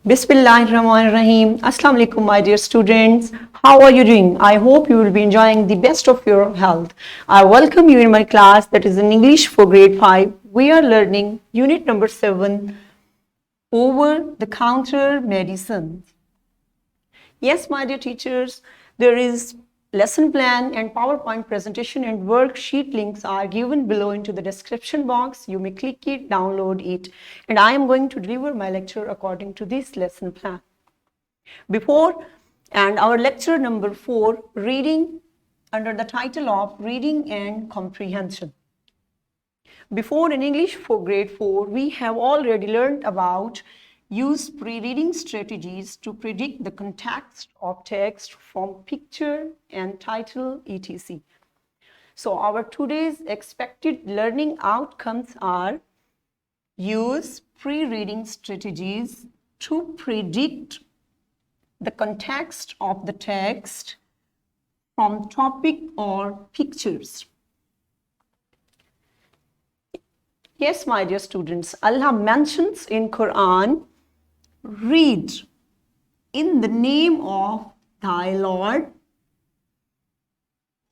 Bismillahirrahmanirrahim. Assalamu alaikum, my dear students. How are you doing? I hope you will be enjoying the best of your health. I welcome you in my class that is in English for grade 5. We are learning unit number 7, over the counter medicine. Yes, my dear teachers, there is lesson plan and PowerPoint presentation and worksheet links are given below into the description box. You may click it, download it, and I am going to deliver my lecture according to this lesson plan. Our lecture number 4, reading, under the title of Reading and Comprehension. Before, in English for grade 4, we have already learned about use pre-reading strategies to predict the context of text from picture and title, etc. So our today's expected learning outcomes are: use pre-reading strategies to predict the context of the text from topic or pictures. Yes, my dear students, Allah mentions in Quran, read in the name of thy Lord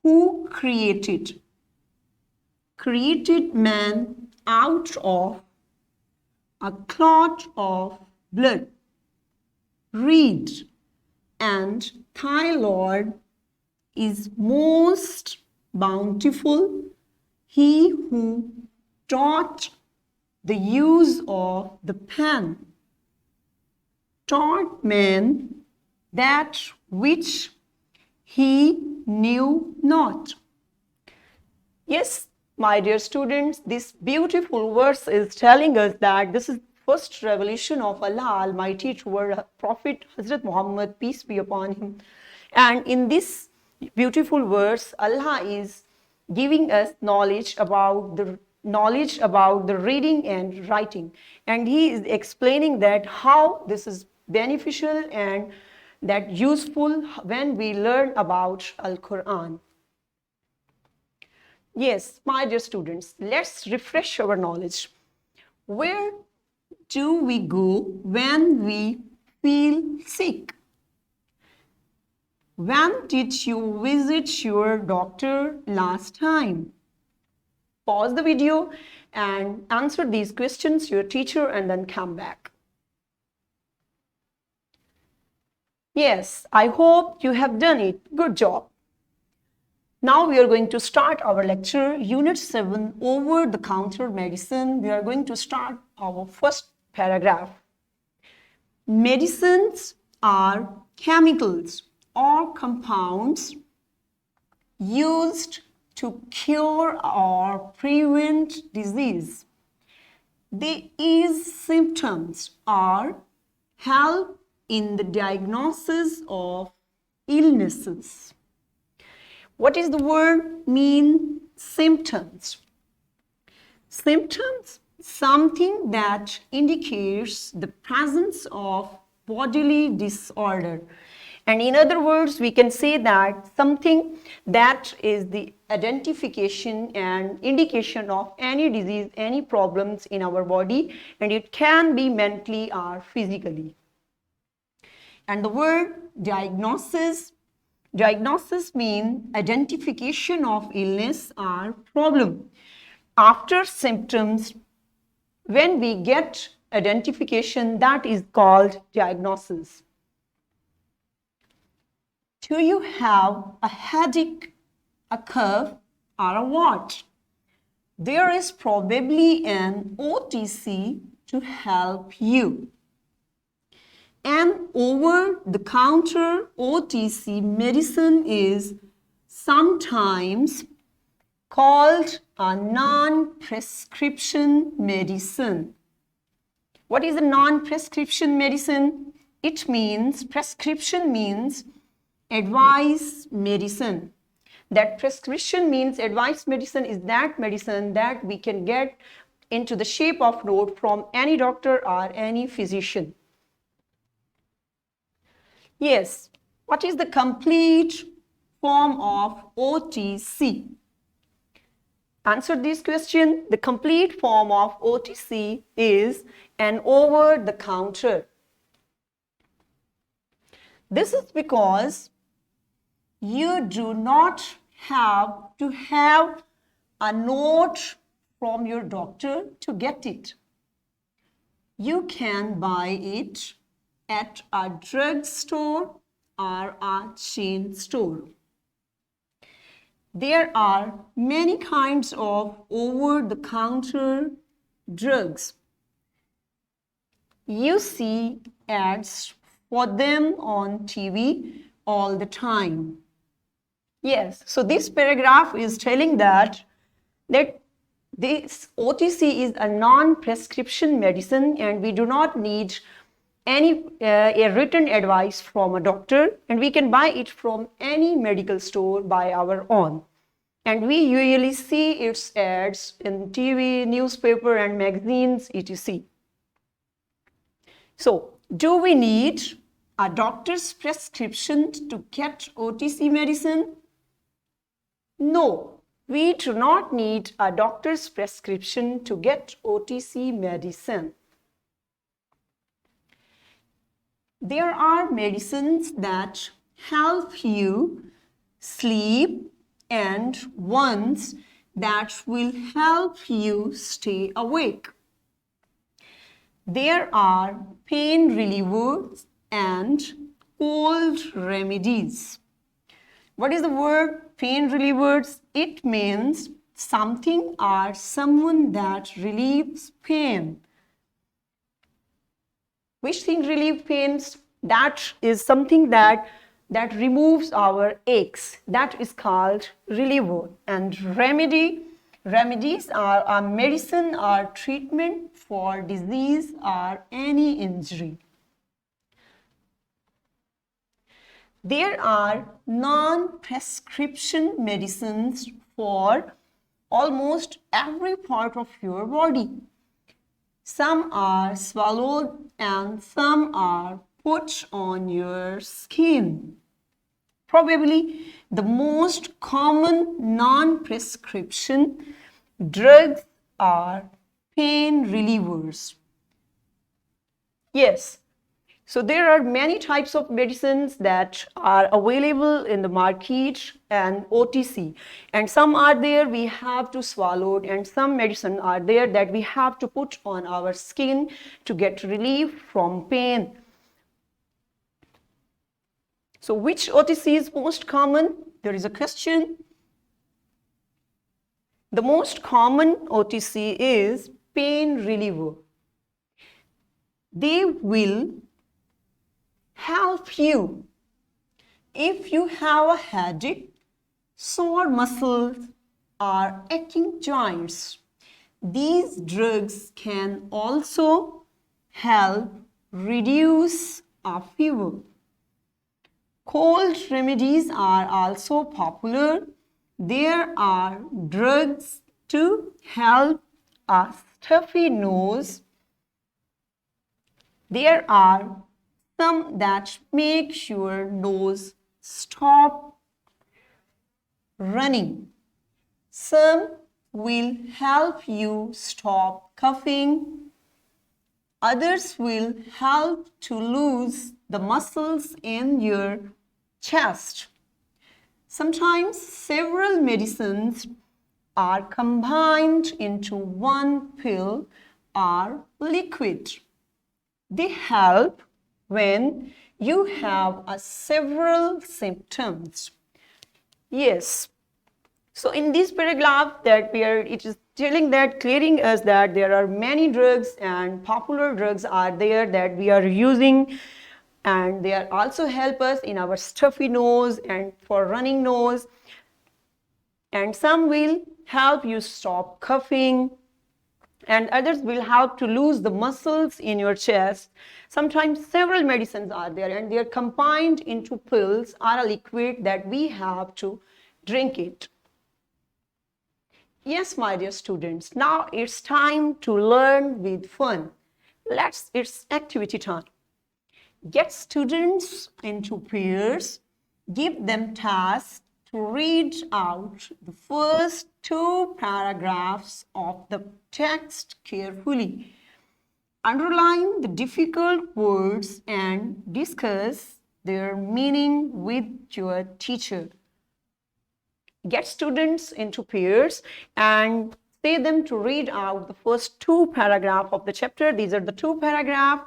who created man out of a clot of blood. Read, and thy Lord is most bountiful, he who taught the use of the pen, taught man that which he knew not. Yes, my dear students, this beautiful verse is telling us that this is first revelation of Allah Almighty toward Prophet Hazrat Muhammad, peace be upon him. And in this beautiful verse, Allah is giving us knowledge about the reading and writing, and he is explaining that how this is beneficial and that useful when we learn about Al-Quran. Yes, my dear students, let's refresh our knowledge. Where do we go when we feel sick? When did you visit your doctor last time? Pause the video and answer these questions to your teacher and then come back. Yes, I hope you have done it. Good job. Now we are going to start our lecture, Unit 7, over the counter medicine. We are going to start our first paragraph. Medicines are chemicals or compounds used to cure or prevent disease. They ease symptoms or help in the diagnosis of illnesses. What is the word mean? Symptoms. Symptoms, something that indicates the presence of bodily disorder. And in other words, we can say that something that is the identification and indication of any disease, any problems in our body, and it can be mentally or physically. And the word diagnosis means identification of illness or problem. After symptoms, when we get identification, that is called diagnosis. Do you have a headache, a cough, or a what? There is probably an OTC to help you. An over-the-counter OTC medicine is sometimes called a non-prescription medicine. What is a non-prescription medicine? It means, prescription means advice medicine. That prescription means advice medicine is that medicine that we can get into the shape of note from any doctor or any physician. Yes, what is the complete form of OTC? Answer this question. The complete form of OTC is an over-the-counter. This is because you do not have to have a note from your doctor to get it. You can buy it at a drugstore or a chain store. There are many kinds of over-the-counter drugs. You see ads for them on TV all the time. Yes, so this paragraph is telling that this OTC is a non-prescription medicine and we do not need any a written advice from a doctor, and we can buy it from any medical store by our own. And we usually see its ads in TV, newspaper and magazines, etc. So, do we need a doctor's prescription to get OTC medicine? No, we do not need a doctor's prescription to get OTC medicine. There are medicines that help you sleep and ones that will help you stay awake. There are pain relievers and cold remedies. What is the word pain relievers? It means something or someone that relieves pain. Which thing relieves pains? That is something that removes our aches. That is called reliever. And remedies are a medicine or treatment for disease or any injury. There are non-prescription medicines for almost every part of your body. Some are swallowed and some are put on your skin. Probably the most common non-prescription drugs are pain relievers. Yes, so there are many types of medicines that are available in the market and OTC. And some are there we have to swallow, and some medicine are there that we have to put on our skin to get relief from pain. So which OTC is most common? There is a question. The most common OTC is pain reliever. They will help you if you have a headache, sore muscles, or aching joints. These drugs can also help reduce a fever. Cold remedies are also popular. There are drugs to help a stuffy nose. There are some that make your nose stop running. Some will help you stop coughing. Others will help to lose the muscles in your chest. Sometimes several medicines are combined into one pill or liquid. They help when you have several symptoms. Yes. So in this paragraph it is telling that, clearing us that there are many drugs and popular drugs are there that we are using, and they are also help us in our stuffy nose and for running nose, and some will help you stop coughing, and others will help to lose the muscles in your chest. Sometimes several medicines are there and they are combined into pills or a liquid that we have to drink it. Yes, my dear students, now it's time to learn with fun. It's activity time. Get students into pairs, give them tasks to read out the first 2 paragraphs of the text carefully. Underline the difficult words and discuss their meaning with your teacher. Get students into pairs and say them to read out the first two paragraphs of the chapter. These are the two paragraphs,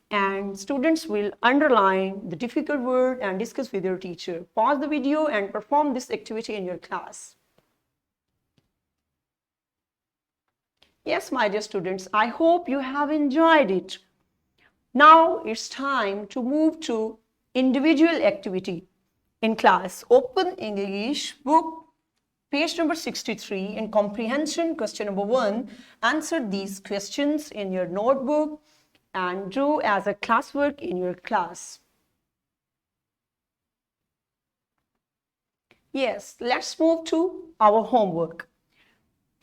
and students will underline the difficult word and discuss with your teacher. Pause the video and perform this activity in your class. Yes, my dear students, I hope you have enjoyed it. Now it's time to move to individual activity in class. Open English book, page number 63, in comprehension, question number 1. Answer these questions in your notebook and do as a classwork in your class. Yes, let's move to our homework.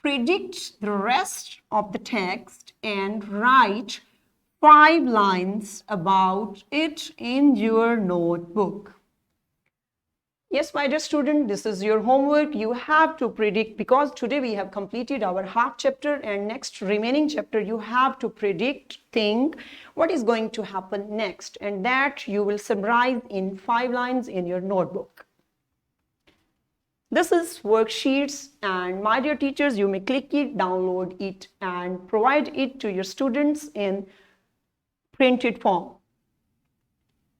Predict the rest of the text and write 5 lines about it in your notebook. Yes, my dear student, this is your homework. You have to predict, because today we have completed our half chapter, and next remaining chapter you have to predict, think what is going to happen next, and that you will summarize in 5 lines in your notebook. This is worksheets, and my dear teachers, you may click it, download it and provide it to your students in printed form.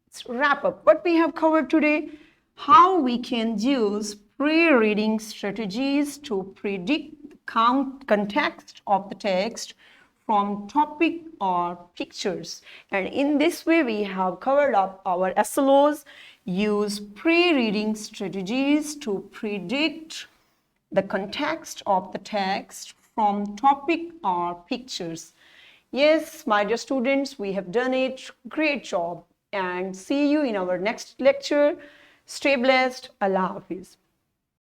Let's wrap up what we have covered today. How we can use pre-reading strategies to predict the context of the text from topic or pictures. And in this way, we have covered up our SLOs. Use pre-reading strategies to predict the context of the text from topic or pictures. Yes, my dear students, we have done it. Great job. And see you in our next lecture. Stay blessed. Allah Hafiz.